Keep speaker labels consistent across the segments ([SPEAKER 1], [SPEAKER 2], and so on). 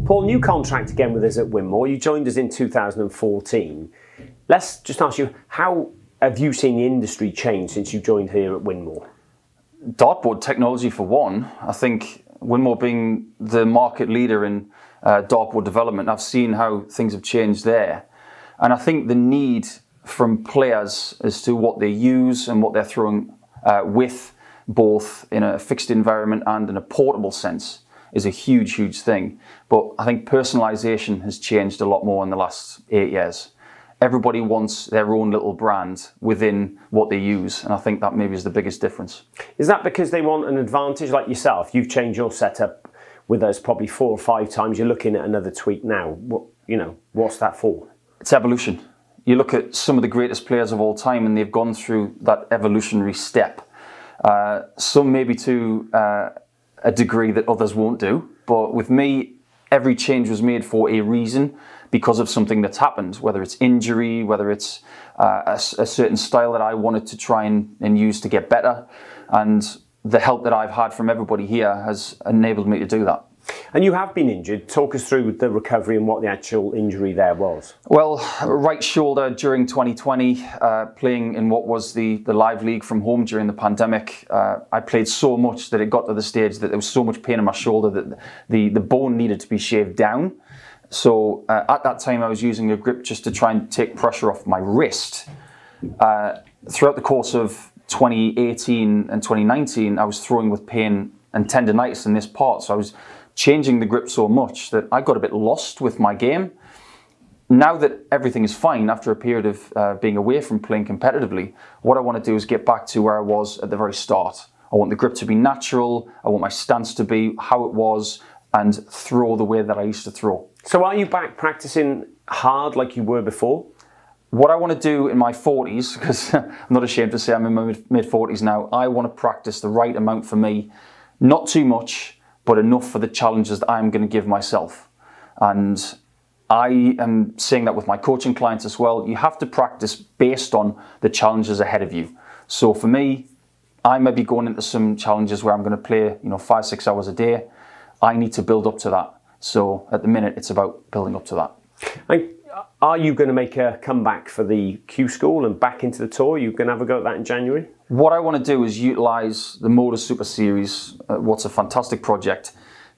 [SPEAKER 1] Paul, new contract again with us at Winmau. You joined us in 2014. Let's just ask you, how have you seen the industry change since you joined here at Winmau?
[SPEAKER 2] Dartboard technology for one. I think Winmau being the market leader in dartboard development, I've seen how things have changed there. And I think the need from players as to what they use and what they're throwing with, both in a fixed environment and in a portable sense, is a huge, huge thing. But I think personalization has changed a lot more in the last 8 years. Everybody wants their own little brand within what they use, and I think that maybe is the biggest difference.
[SPEAKER 1] Is that because they want an advantage like yourself? You've changed your setup with us probably 4 or 5 times. You're looking at another tweak now. What's that for?
[SPEAKER 2] It's evolution. You look at some of the greatest players of all time and they've gone through that evolutionary step. Some maybe to a degree that others won't do. But with me, every change was made for a reason because of something that's happened, whether it's injury, whether it's a certain style that I wanted to try and use to get better. And the help that I've had from everybody here has enabled me to do that.
[SPEAKER 1] And you have been injured. Talk us through the recovery and what the actual injury there was.
[SPEAKER 2] Well, right shoulder during 2020, playing in what was the live league from home during the pandemic. I played so much that it got to the stage that there was so much pain in my shoulder that the bone needed to be shaved down. So at that time I was using a grip just to try and take pressure off my wrist. Throughout the course of 2018 and 2019, I was throwing with pain and tendonitis in this part. So I was changing the grip so much that I got a bit lost with my game. Now that everything is fine after a period of being away from playing competitively, what I want to do is get back to where I was at the very start. I want the grip to be natural, I want my stance to be how it was, and throw the way that I used to throw.
[SPEAKER 1] So are you back practicing hard like you were before?
[SPEAKER 2] What I want to do in my 40s, because I'm not ashamed to say I'm in my mid-40s now, I want to practice the right amount for me, not too much, but enough for the challenges that I'm going to give myself. And I am saying that with my coaching clients as well. You have to practice based on the challenges ahead of you. So for me, I may be going into some challenges where I'm going to play 5-6 hours a day. I need to build up to that. So at the minute, it's about building up to that.
[SPEAKER 1] And are you going to make a comeback for the Q School and back into the tour? You're going to have a go at that in January?
[SPEAKER 2] What I want to do is utilise the MODUS Super Series, what's a fantastic project,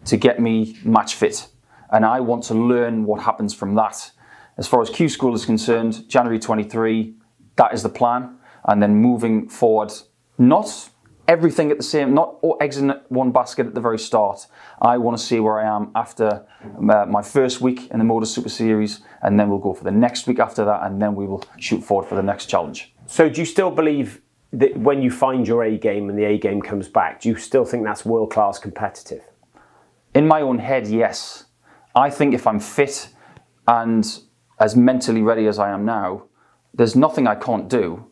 [SPEAKER 2] to get me match fit. And I want to learn what happens from that. As far as Q School is concerned, January 23, that is the plan. And then moving forward, not everything at the same, not all eggs in one basket at the very start. I want to see where I am after my first week in the MODUS Super Series, and then we'll go for the next week after that, and then we will shoot forward for the next challenge.
[SPEAKER 1] So do you still believe that when you find your A game and the A game comes back, do you still think that's world-class competitive?
[SPEAKER 2] In my own head, yes. I think if I'm fit and as mentally ready as I am now, there's nothing I can't do.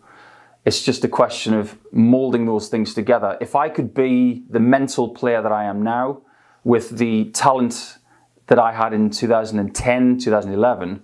[SPEAKER 2] It's just a question of moulding those things together. If I could be the mental player that I am now with the talent that I had in 2010, 2011,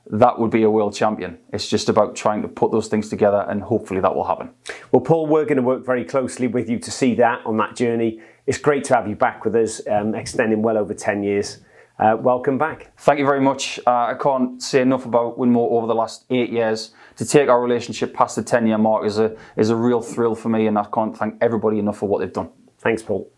[SPEAKER 2] that would be a world champion. It's just about trying to put those things together, and hopefully that will happen.
[SPEAKER 1] Well, Paul, we're going to work very closely with you to see that on that journey. It's great to have you back with us, extending well over 10 years. Welcome back.
[SPEAKER 2] Thank you very much. I can't say enough about Winmau over the last 8 years. To take our relationship past the 10-year mark is a real thrill for me, and I can't thank everybody enough for what they've done.
[SPEAKER 1] Thanks, Paul.